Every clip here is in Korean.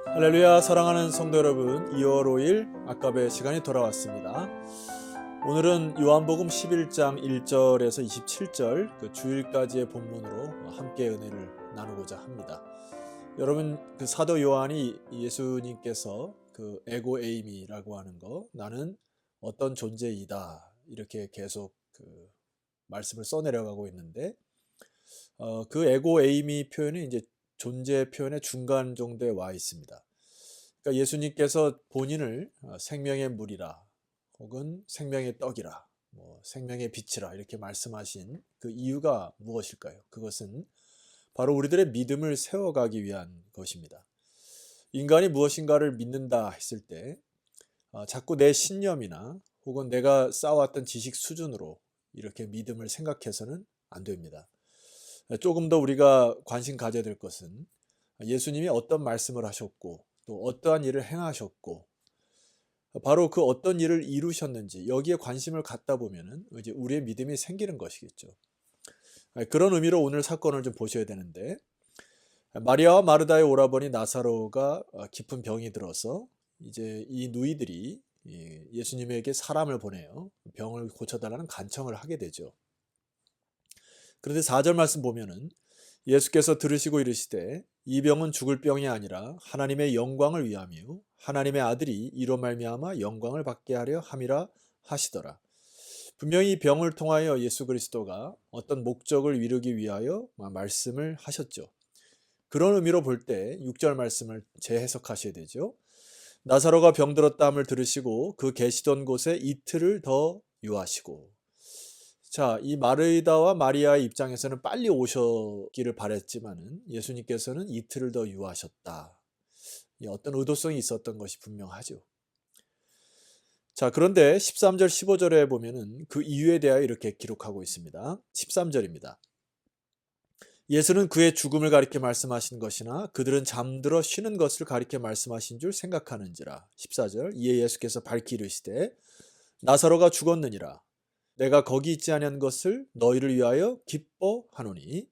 할렐루야. 사랑하는 성도 여러분, 2월 5일 아까베 시간이 돌아왔습니다. 오늘은 요한복음 11장 1절에서 27절 그 주일까지의 본문으로 함께 은혜를 나누고자 합니다. 여러분, 그 사도 요한이 예수님께서 그 에고 에이미라고 하는 거, 나는 어떤 존재이다, 이렇게 계속 그 말씀을 써내려가고 있는데, 그 에고 에이미 표현이 이제 존재 표현의 중간 정도에 와 있습니다. 그러니까 예수님께서 본인을 생명의 물이라, 혹은 생명의 떡이라, 생명의 빛이라 이렇게 말씀하신 그 이유가 무엇일까요? 그것은 바로 우리들의 믿음을 세워가기 위한 것입니다. 인간이 무엇인가를 믿는다 했을 때 자꾸 내 신념이나 혹은 내가 쌓아왔던 지식 수준으로 이렇게 믿음을 생각해서는 안 됩니다. 조금 더 우리가 관심 가져야 될 것은 예수님이 어떤 말씀을 하셨고 또 어떠한 일을 행하셨고 바로 그 어떤 일을 이루셨는지 여기에 관심을 갖다 보면은 이제 우리의 믿음이 생기는 것이겠죠. 그런 의미로 오늘 사건을 좀 보셔야 되는데, 마리아와 마르다의 오라버니 나사로가 깊은 병이 들어서 이제 이 누이들이 예수님에게 사람을 보내요. 병을 고쳐달라는 간청을 하게 되죠. 그런데 4절 말씀 보면은 예수께서 들으시고 이르시되 이 병은 죽을 병이 아니라 하나님의 영광을 위함이요 하나님의 아들이 이로 말미암아 영광을 받게 하려 함이라 하시더라. 분명히 이 병을 통하여 예수 그리스도가 어떤 목적을 이루기 위하여 말씀을 하셨죠. 그런 의미로 볼 때 6절 말씀을 재해석하셔야 되죠. 나사로가 병들었다 함을 들으시고 그 계시던 곳에 이틀을 더 유하시고. 자, 이 마르다와 마리아의 입장에서는 빨리 오셨기를 바랬지만은 예수님께서는 이틀을 더 유하셨다. 어떤 의도성이 있었던 것이 분명하죠. 자, 그런데 13절 15절에 보면은 그 이유에 대하여 이렇게 기록하고 있습니다. 13절입니다. 예수는 그의 죽음을 가리켜 말씀하신 것이나 그들은 잠들어 쉬는 것을 가리켜 말씀하신 줄 생각하는지라. 14절 이에 예수께서 밝히 이르시되 나사로가 죽었느니라. 내가 거기 있지 아니한 것을 너희를 위하여 기뻐하노니.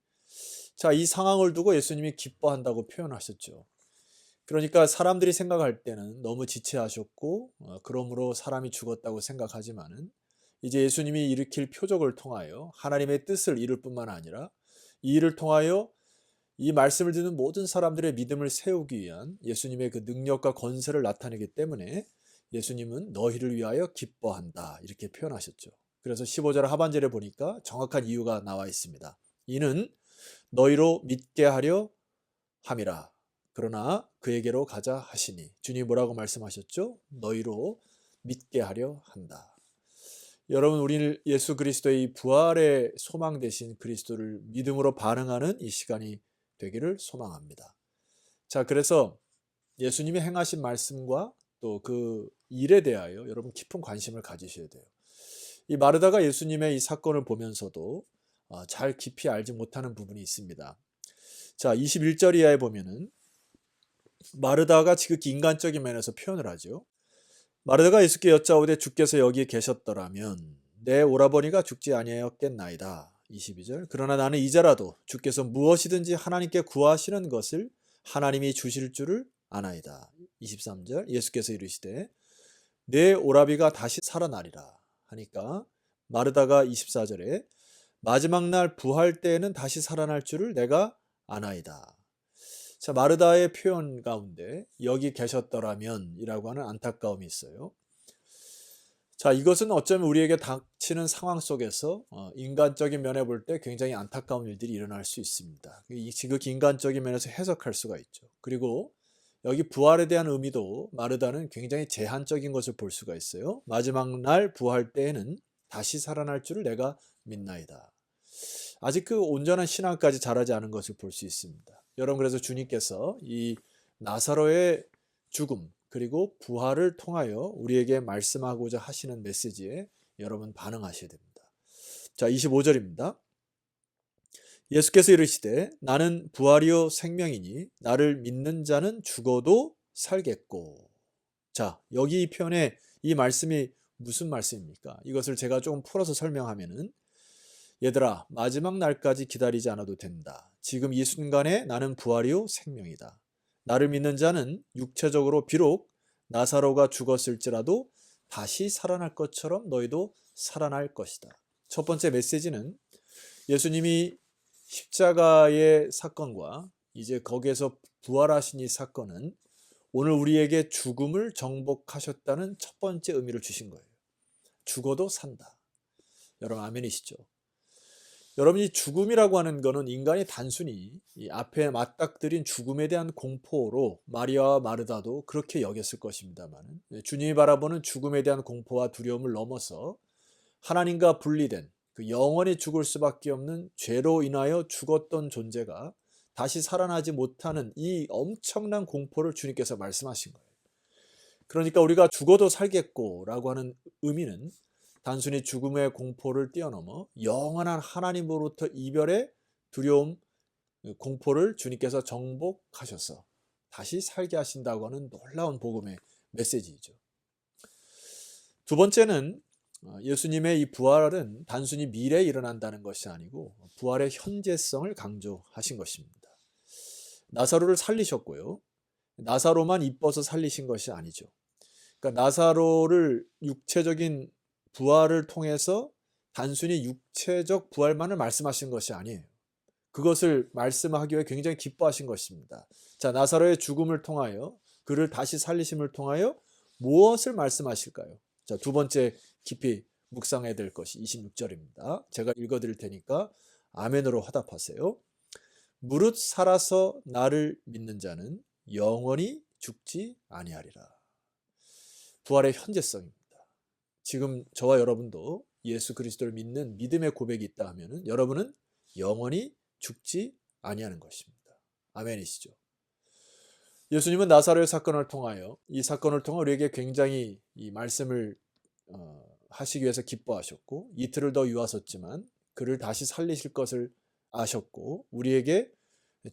자, 이 상황을 두고 예수님이 기뻐한다고 표현하셨죠. 그러니까 사람들이 생각할 때는 너무 지체하셨고 그러므로 사람이 죽었다고 생각하지만은 이제 예수님이 일으킬 표적을 통하여 하나님의 뜻을 이룰 뿐만 아니라 이 일을 통하여 이 말씀을 듣는 모든 사람들의 믿음을 세우기 위한 예수님의 그 능력과 권세를 나타내기 때문에 예수님은 너희를 위하여 기뻐한다 이렇게 표현하셨죠. 그래서 15절 하반절에 보니까 정확한 이유가 나와 있습니다. 이는 너희로 믿게 하려 함이라. 그러나 그에게로 가자 하시니. 주님이 뭐라고 말씀하셨죠? 너희로 믿게 하려 한다. 여러분, 우리는 예수 그리스도의 부활의 소망 되신 그리스도를 믿음으로 반응하는 이 시간이 되기를 소망합니다. 자, 그래서 예수님이 행하신 말씀과 또 그 일에 대하여 여러분 깊은 관심을 가지셔야 돼요. 이 마르다가 예수님의 이 사건을 보면서도 잘 깊이 알지 못하는 부분이 있습니다. 자, 21절 이하에 보면은 마르다가 지극히 인간적인 면에서 표현을 하죠. 마르다가 예수께 여짜오되 주께서 여기 계셨더라면 내 오라버니가 죽지 아니하였겠나이다. 22절 그러나 나는 이제라도 주께서 무엇이든지 하나님께 구하시는 것을 하나님이 주실 줄을 아나이다. 23절 예수께서 이르시되 내 오라비가 다시 살아나리라 하니까 마르다가 24절에 마지막 날 부활 때에는 다시 살아날 줄을 내가 아나이다. 자, 마르다의 표현 가운데 여기 계셨더라면 이라고 하는 안타까움이 있어요. 자, 이것은 어쩌면 우리에게 닥치는 상황 속에서 인간적인 면에 볼 때 굉장히 안타까운 일들이 일어날 수 있습니다. 이 지극히 인간적인 면에서 해석할 수가 있죠. 그리고 여기 부활에 대한 의미도 마르다는 굉장히 제한적인 것을 볼 수가 있어요. 마지막 날 부활 때에는 다시 살아날 줄을 내가 믿나이다. 아직 그 온전한 신앙까지 자라지 않은 것을 볼 수 있습니다. 여러분, 그래서 주님께서 이 나사로의 죽음 그리고 부활을 통하여 우리에게 말씀하고자 하시는 메시지에 여러분 반응하셔야 됩니다. 자, 25절입니다. 예수께서 이르시되 나는 부활이요 생명이니 나를 믿는 자는 죽어도 살겠고. 자, 여기 이 편에 이 말씀이 무슨 말씀입니까? 이것을 제가 조금 풀어서 설명하면은 얘들아, 마지막 날까지 기다리지 않아도 된다. 지금 이 순간에 나는 부활이요 생명이다. 나를 믿는 자는 육체적으로 비록 나사로가 죽었을지라도 다시 살아날 것처럼 너희도 살아날 것이다. 첫 번째 메시지는 예수님이 십자가의 사건과 이제 거기에서 부활하신 이 사건은 오늘 우리에게 죽음을 정복하셨다는 첫 번째 의미를 주신 거예요. 죽어도 산다. 여러분 아멘이시죠? 여러분이 죽음이라고 하는 것은 인간이 단순히 이 앞에 맞닥뜨린 죽음에 대한 공포로 마리아와 마르다도 그렇게 여겼을 것입니다만 주님이 바라보는 죽음에 대한 공포와 두려움을 넘어서 하나님과 분리된 그 영원히 죽을 수밖에 없는 죄로 인하여 죽었던 존재가 다시 살아나지 못하는 이 엄청난 공포를 주님께서 말씀하신 거예요. 그러니까 우리가 죽어도 살겠고라고 하는 의미는 단순히 죽음의 공포를 뛰어넘어 영원한 하나님으로부터 이별의 두려움, 공포를 주님께서 정복하셔서 다시 살게 하신다고 하는 놀라운 복음의 메시지이죠. 두 번째는 예수님의 이 부활은 단순히 미래에 일어난다는 것이 아니고 부활의 현재성을 강조하신 것입니다. 나사로를 살리셨고요. 나사로만 이뻐서 살리신 것이 아니죠. 그러니까 나사로를 육체적인 부활을 통해서 단순히 육체적 부활만을 말씀하신 것이 아니에요. 그것을 말씀하기 위해 굉장히 기뻐하신 것입니다. 자, 나사로의 죽음을 통하여 그를 다시 살리심을 통하여 무엇을 말씀하실까요? 자, 두 번째 깊이 묵상해야 될 것이 26절입니다. 제가 읽어드릴 테니까 아멘으로 화답하세요. 무릇 살아서 나를 믿는 자는 영원히 죽지 아니하리라. 부활의 현재성입니다. 지금 저와 여러분도 예수 그리스도를 믿는 믿음의 고백이 있다 하면은 여러분은 영원히 죽지 아니하는 것입니다. 아멘이시죠? 예수님은 나사로의 사건을 통하여 이 사건을 통해 우리에게 굉장히 이 말씀을 하시기 위해서 기뻐하셨고 이틀을 더 유하셨지만 그를 다시 살리실 것을 아셨고 우리에게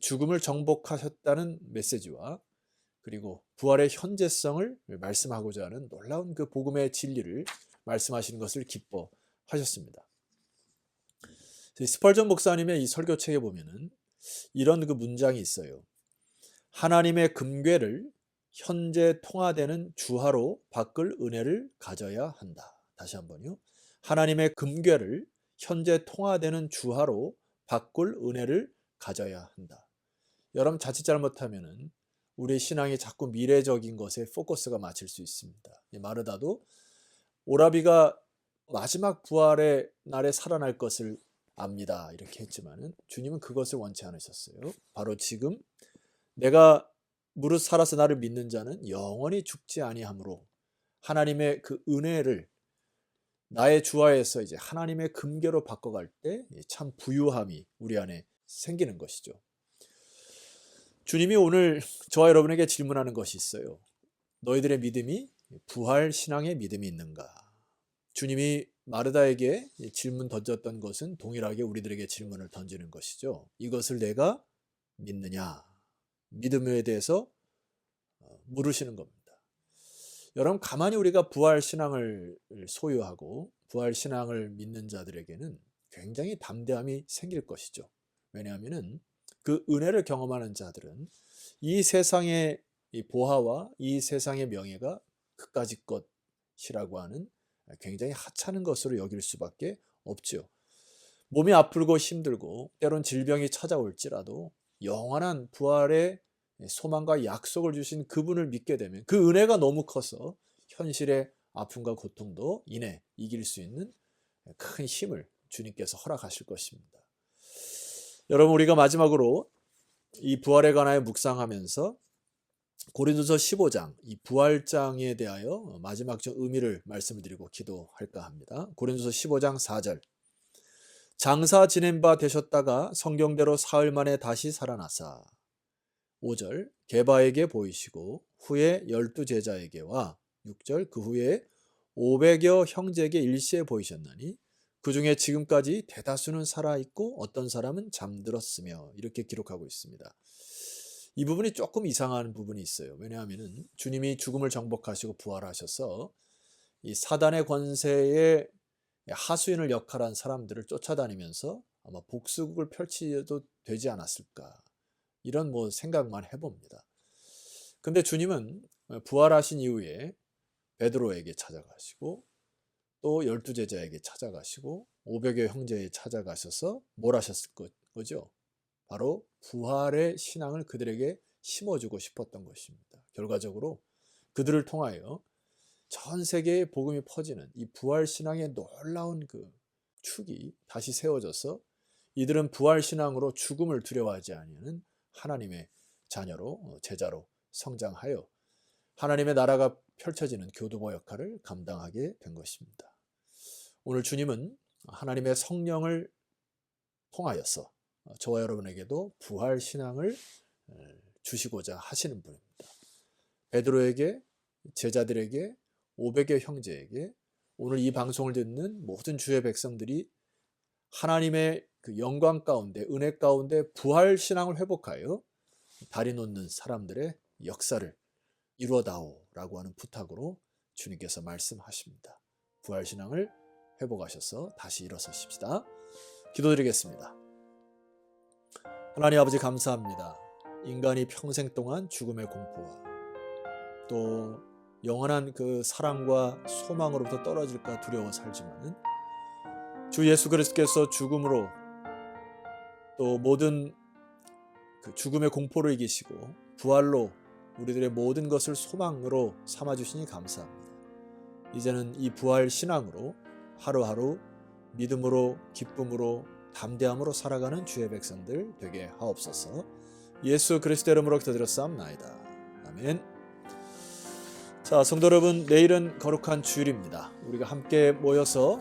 죽음을 정복하셨다는 메시지와 그리고 부활의 현재성을 말씀하고자 하는 놀라운 그 복음의 진리를 말씀하시는 것을 기뻐하셨습니다. 스펄전 목사님의 이 설교책에 보면은 이런 그 문장이 있어요. 하나님의 금궤를 현재 통화되는 주화로 바꿀 은혜를 가져야 한다. 다시 한번요. 하나님의 금궤를 현재 통화되는 주화로 바꿀 은혜를 가져야 한다. 여러분 자칫 잘못하면은 우리의 신앙이 자꾸 미래적인 것에 포커스가 맞출 수 있습니다. 마르다도 오라비가 마지막 부활의 날에 살아날 것을 압니다. 이렇게 했지만은 주님은 그것을 원치 않으셨어요. 바로 지금 내가 무릇 살아서 나를 믿는 자는 영원히 죽지 아니하므로 하나님의 그 은혜를 나의 주화에서 이제 하나님의 금궤로 바꿔갈 때 참 부유함이 우리 안에 생기는 것이죠. 주님이 오늘 저와 여러분에게 질문하는 것이 있어요. 너희들의 믿음이 부활 신앙의 믿음이 있는가? 주님이 마르다에게 질문 던졌던 것은 동일하게 우리들에게 질문을 던지는 것이죠. 이것을 내가 믿느냐? 믿음에 대해서 물으시는 겁니다. 여러분 가만히 우리가 부활 신앙을 소유하고 부활 신앙을 믿는 자들에게는 굉장히 담대함이 생길 것이죠. 왜냐하면은 그 은혜를 경험하는 자들은 이 세상의 이 보화와 이 세상의 명예가 그까짓 것이라고 하는 굉장히 하찮은 것으로 여길 수밖에 없죠. 몸이 아프고 힘들고 때론 질병이 찾아올지라도 영원한 부활의 소망과 약속을 주신 그분을 믿게 되면 그 은혜가 너무 커서 현실의 아픔과 고통도 이내 이길 수 있는 큰 힘을 주님께서 허락하실 것입니다. 여러분 우리가 마지막으로 이 부활에 관하여 묵상하면서 고린도서 15장 이 부활장에 대하여 마지막 좀 의미를 말씀을 드리고 기도할까 합니다. 고린도서 15장 4절 장사 지낸 바 되셨다가 성경대로 사흘 만에 다시 살아나사 5절 게바에게 보이시고 후에 12제자에게와 6절 그 후에 500여 형제에게 일시에 보이셨나니 그 중에 지금까지 대다수는 살아있고 어떤 사람은 잠들었으며 이렇게 기록하고 있습니다. 이 부분이 조금 이상한 부분이 있어요. 왜냐하면 주님이 죽음을 정복하시고 부활하셔서 이 사단의 권세에 하수인을 역할한 사람들을 쫓아다니면서 아마 복수국을 펼치도 되지 않았을까 이런 생각만 해봅니다. 근데 주님은 부활하신 이후에 베드로에게 찾아가시고 또 12제자에게 찾아가시고 500여 형제에 찾아가셔서 뭘 하셨을 거죠? 바로 부활의 신앙을 그들에게 심어주고 싶었던 것입니다. 결과적으로 그들을 통하여 전 세계에 복음이 퍼지는 이 부활 신앙의 놀라운 그 축이 다시 세워져서 이들은 부활 신앙으로 죽음을 두려워하지 아니하는 하나님의 자녀로 제자로 성장하여 하나님의 나라가 펼쳐지는 교두보 역할을 감당하게 된 것입니다. 오늘 주님은 하나님의 성령을 통하여서 저와 여러분에게도 부활 신앙을 주시고자 하시는 분입니다. 베드로에게, 제자들에게, 500여 형제에게, 오늘 이 방송을 듣는 모든 주의 백성들이 하나님의 그 영광 가운데, 은혜 가운데 부활 신앙을 회복하여 다리 놓는 사람들의 역사를 이루어다오라고 하는 부탁으로 주님께서 말씀하십니다. 부활 신앙을 회복하셔서 다시 일어서십시다. 기도드리겠습니다. 하나님 아버지 감사합니다. 인간이 평생 동안 죽음의 공포와 또 영원한 그 사랑과 소망으로부터 떨어질까 두려워 살지만은 주 예수 그리스도께서 죽음으로 또 모든 그 죽음의 공포를 이기시고 부활로 우리들의 모든 것을 소망으로 삼아주시니 감사합니다. 이제는 이 부활 신앙으로 하루하루 믿음으로 기쁨으로 담대함으로 살아가는 주의 백성들 되게 하옵소서. 예수 그리스도 이름으로 기도드렸사옵나이다. 아멘. 자, 성도 여러분, 내일은 거룩한 주일입니다. 우리가 함께 모여서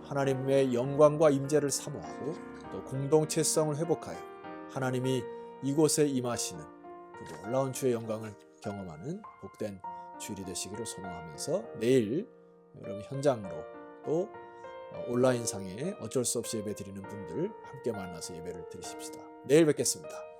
하나님의 영광과 임재를 사모하고 또 공동체성을 회복하여 하나님이 이곳에 임하시는 그 놀라운 주의 영광을 경험하는 복된 주일이 되시기를 소망하면서 내일 여러분 현장으로 또 온라인상에 어쩔 수 없이 예배 드리는 분들 함께 만나서 예배를 드리십시다. 내일 뵙겠습니다.